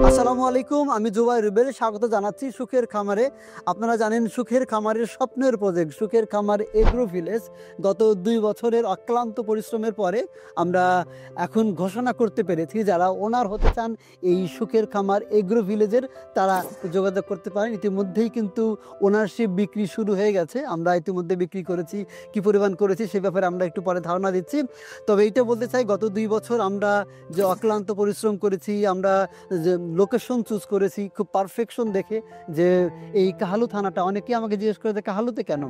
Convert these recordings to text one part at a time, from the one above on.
আসসালামু আলাইকুম, আমি জুবাই রুবেল স্বাগত জানাচ্ছি সুখের খামারে। আপনারা জানেন সুখের খামারের স্বপ্নের প্রজেক্ট সুখের খামার এগ্রো ভিলেজ গত 2 বছরের অক্লান্ত পরিশ্রমের পরে আমরা এখন ঘোষণা করতে পেরেছি যারা ওনার হতে চান এই সুখের খামার এগ্রো ভিলেজের তারা যোগাযোগ করতে পারেন। ইতিমধ্যেই কিন্তু ওনারশিপ বিক্রি শুরু হয়ে গেছে। আমরা ইতিমধ্যে বিক্রি করেছি, কি পরিমাণ করেছি সে ব্যাপারে আমরা একটু পরে ধারণা দিচ্ছি। তবে এইটা বলতে চাই, গত 2 বছর আমরা যে অক্লান্ত পরিশ্রম করেছি, আমরা যে লোকেশন চুজ করেছি খুব পারফেকশন দেখে, যে এই কাহালু থানাটা, অনেকেই আমাকে জিজ্ঞেস করে যে কাহালুতে কেন।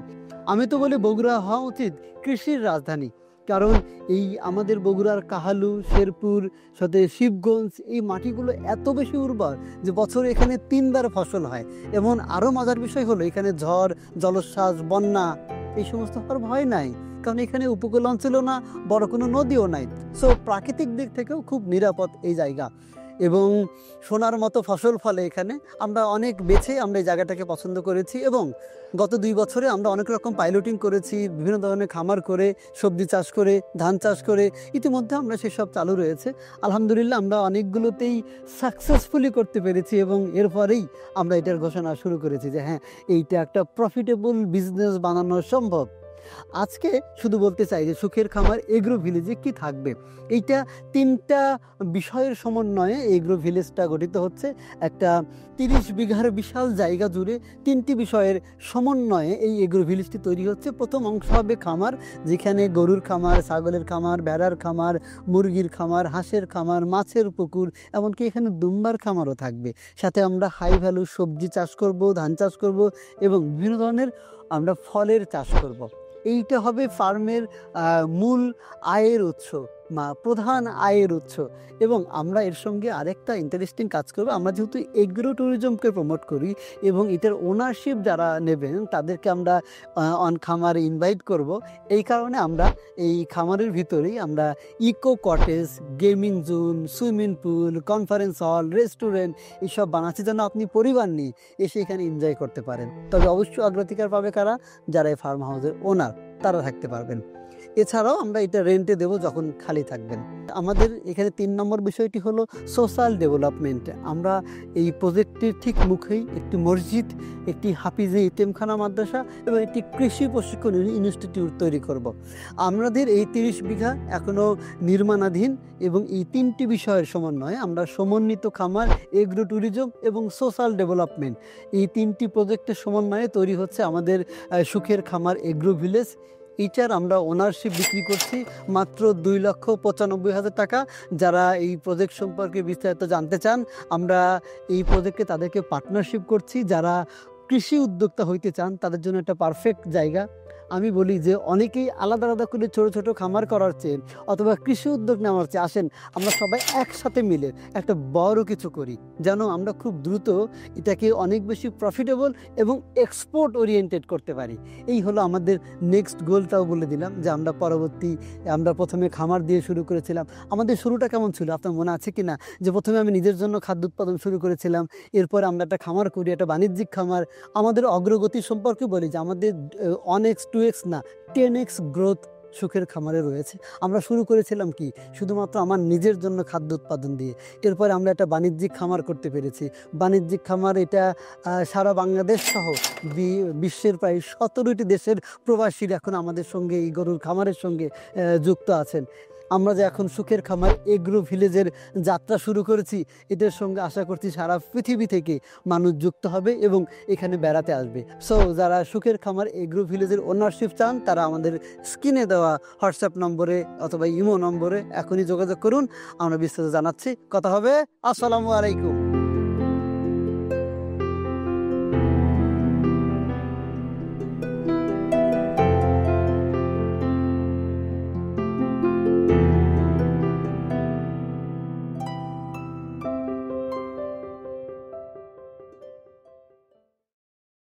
আমি তো বলি বগুড়া হওয়া উচিত কৃষির রাজধানী, কারণ এই আমাদের বগুড়ার কাহালু, শেরপুর, সাথে শিবগঞ্জ, এই মাটিগুলো এত বেশি উর্বর যে বছরে এখানে 3 বার ফসল হয়। এবং আরও মজার বিষয় হলো এখানে ঝড়, জলোচ্ছ্বাস, বন্যা এই সমস্ত হওয়ার ভয় নাই, কারণ এখানে উপকূল অঞ্চলও না, বড় কোনো নদীও নাই। সো প্রাকৃতিক দিক থেকেও খুব নিরাপদ এই জায়গা এবং সোনার মতো ফসল ফলে এখানে। আমরা অনেক বেছে আমরা এই জায়গাটাকে পছন্দ করেছি এবং গত 2 বছরে আমরা অনেক রকম পাইলটিং করেছি, বিভিন্ন ধরনের খামার করে, সবজি চাষ করে, ধান চাষ করে। ইতিমধ্যে আমরা সেসব চালু রয়েছে। আলহামদুলিল্লাহ আমরা অনেকগুলোতেই সাকসেসফুলি করতে পেরেছি এবং এরপরেই আমরা এটার ঘোষণা শুরু করেছি যে হ্যাঁ, এইটা একটা প্রফিটেবল বিজনেস বানানো সম্ভব। আজকে শুধু বলতে চাই যে সুখের খামার এগ্রো ভিলেজে কি থাকবে। এইটা 3টা বিষয়ের সমন্বয়ে এগ্রো ভিলেজটা গঠিত হচ্ছে। একটা 30 বিঘার বিশাল জায়গা জুড়ে 3টি বিষয়ের সমন্বয়ে এই এগ্রো ভিলেজটি তৈরি হচ্ছে। প্রথম অংশ হবে খামার, যেখানে গরুর খামার, ছাগলের খামার, ভেড়ার খামার, মুরগির খামার, হাঁসের খামার, মাছের পুকুর, এমনকি এখানে দুম্বার খামারও থাকবে। সাথে আমরা হাই ভ্যালু সবজি চাষ করব, ধান চাষ করব এবং বিভিন্ন ধরনের আমরা ফলের চাষ করব। এইটা হবে ফার্মের মূল আয়ের উৎস, প্রধান আয়ের উৎস। এবং আমরা এর সঙ্গে আরেকটা ইন্টারেস্টিং কাজ করব। আমরা যেহেতু এগ্রো ট্যুরিজমকে প্রমোট করি এবং এটার ওনারশিপ যারা নেবেন তাদেরকে আমরা খামারে ইনভাইট করব। এই কারণে আমরা এই খামারের ভিতরেই আমরা eco cottage, gaming zone, swimming pool, conference hall, restaurant এইসব বানাচ্ছি যেন আপনি পরিবার নিয়ে এসে এখানে এনজয় করতে পারেন। তবে অবশ্যই অগ্রাধিকার পাবে কারা? যারা এই ফার্ম হাউসের ওনার, তারা থাকতে পারবেন। এছাড়াও আমরা এটা রেন্টে দেব যখন খালি থাকবেন। আমাদের এখানে 3 নম্বর বিষয়টি হলো সোশ্যাল ডেভেলপমেন্ট। আমরা এই প্রজেক্টটির ঠিক মুখেই একটি মসজিদ, একটি হাফিজে ইতিমখানা মাদ্রাসা এবং একটি কৃষি প্রশিক্ষণ ইনস্টিটিউট তৈরি করব। আমাদের এই 30 বিঘা এখনও নির্মাণাধীন এবং এই 3টি বিষয়ের সমন্বয়ে আমরা সমন্বিত খামার, এগ্রো ট্যুরিজম এবং সোশ্যাল ডেভেলপমেন্ট, এই 3টি প্রজেক্টের সমন্বয়ে তৈরি হচ্ছে আমাদের সুখের খামার এগ্রো ভিলেজ। এইটার আমরা ওনারশিপ বিক্রি করছি মাত্র 2,95,000 টাকা। যারা এই প্রজেক্ট সম্পর্কে বিস্তারিত জানতে চান, আমরা এই প্রজেক্টে তাদেরকে পার্টনারশিপ করছি। যারা কৃষি উদ্যোক্তা হইতে চান তাদের জন্য একটা পারফেক্ট জায়গা। আমি বলি যে অনেকেই আলাদা আলাদা করে ছোট ছোট খামার করার চেয়ে অথবা কৃষি উদ্যোগ নেওয়ার চেয়ে আসেন আমরা সবাই একসাথে মিলে একটা বড় কিছু করি, যেন আমরা খুব দ্রুত এটাকে অনেক বেশি প্রফিটেবল এবং এক্সপোর্ট ওরিয়েন্টেড করতে পারি। এই হলো আমাদের নেক্সট গোলটাও বলে দিলাম যে আমরা প্রথমে খামার দিয়ে শুরু করেছিলাম। আমাদের শুরুটা কেমন ছিল আপনার মনে আছে কি না? যে প্রথমে আমি নিজের জন্য খাদ্য উৎপাদন শুরু করেছিলাম, এরপর আমরা একটা খামার করি, একটা বাণিজ্যিক খামার। আমাদের অগ্রগতি সম্পর্কে বলি যে আমাদের 1x 2x না 10x গ্রোথ সুখের খামারে রয়েছে। আমরা শুরু করেছিলাম কি শুধুমাত্র আমার নিজের জন্য খাদ্য উৎপাদন দিয়ে, এরপরে আমরা একটা বাণিজ্যিক খামার করতে পেরেছি। বাণিজ্যিক খামার এটা সারা বাংলাদেশ সহ বিশ্বের প্রায় 17টি দেশের প্রবাসীরা এখন আমাদের সঙ্গে এই গরুর খামারের সঙ্গে যুক্ত আছেন। আমরা যে এখন সুখের খামার এগ্রো ভিলেজের যাত্রা শুরু করেছি, এটার সঙ্গে আশা করছি সারা পৃথিবী থেকে মানুষ যুক্ত হবে এবং এখানে বেড়াতে আসবে। সো যারা সুখের খামার এগ্রো ভিলেজের ওনারশিপ চান তারা আমাদের স্ক্রিনে দেওয়া হোয়াটসঅ্যাপ নম্বরে অথবা ইমো নম্বরে এখনই যোগাযোগ করুন। আমরা বিস্তারিত জানাচ্ছি, কথা হবে। আসসালামু আলাইকুম।